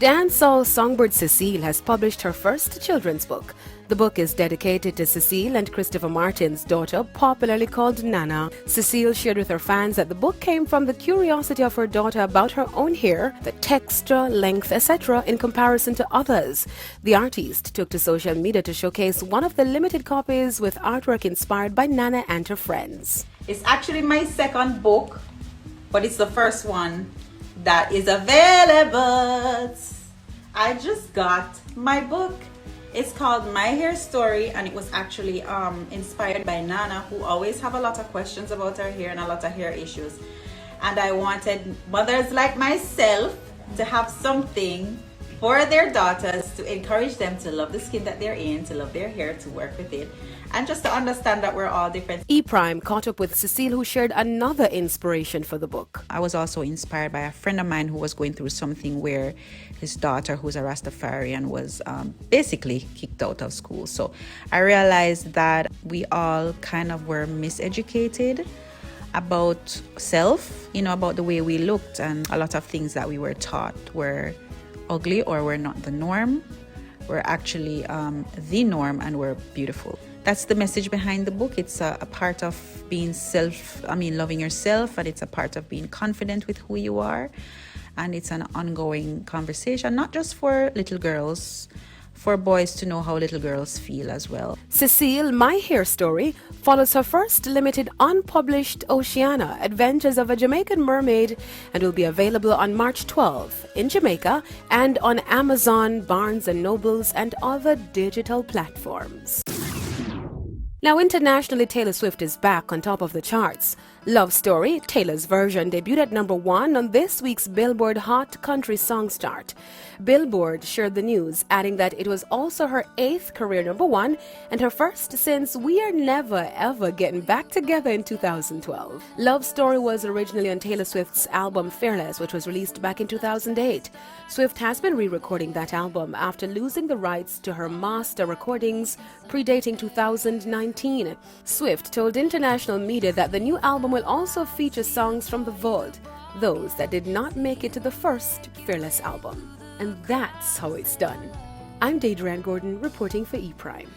Dancehall songbird Cecile has published her first children's book. The book is dedicated to Cecile and Christopher Martin's daughter, popularly called Nana. Cecile shared with her fans that the book came from the curiosity of her daughter about her own hair, the texture, length, etc. in comparison to others. The artist took to social media to showcase one of the limited copies with artwork inspired by Nana and her friends. It's actually my second book, but it's the first one that is available. I just got my book. It's called My Hair Story, and it was actually inspired by Nana, who always have a lot of questions about her hair and a lot of hair issues. And I wanted mothers like myself to have something for their daughters to encourage them to love the skin that they're in, to love their hair, to work with it, and just to understand that we're all different. E-Prime caught up with Cecile, who shared another inspiration for the book. I was also inspired by a friend of mine who was going through something where his daughter, who's a Rastafarian, was basically kicked out of school. So I realized that we all kind of were miseducated about self, about the way we looked, and a lot of things that we were taught were ugly or were not the norm. We're actually the norm, and we're beautiful. That's the message behind the book. It's a part of being loving yourself, and it's a part of being confident with who you are. And it's an ongoing conversation, not just for little girls, for boys to know how little girls feel as well. Cecile, My Hair Story, follows her first limited unpublished Oceana, Adventures of a Jamaican Mermaid, and will be available on March 12th in Jamaica and on Amazon, Barnes & Nobles, and other digital platforms. Now, internationally, Taylor Swift is back on top of the charts. Love Story, Taylor's version, debuted at #1 on this week's Billboard Hot Country Songs chart. Billboard shared the news, adding that it was also her 8th career #1 and her first since We Are Never Ever Getting Back Together in 2012. Love Story was originally on Taylor Swift's album Fearless, which was released back in 2008. Swift has been re-recording that album after losing the rights to her master recordings predating 2019. Swift told international media that the new album will also feature songs from the vault, those that did not make it to the first Fearless album. And that's how it's done. I'm Deidre Ann Gordon reporting for E-Prime.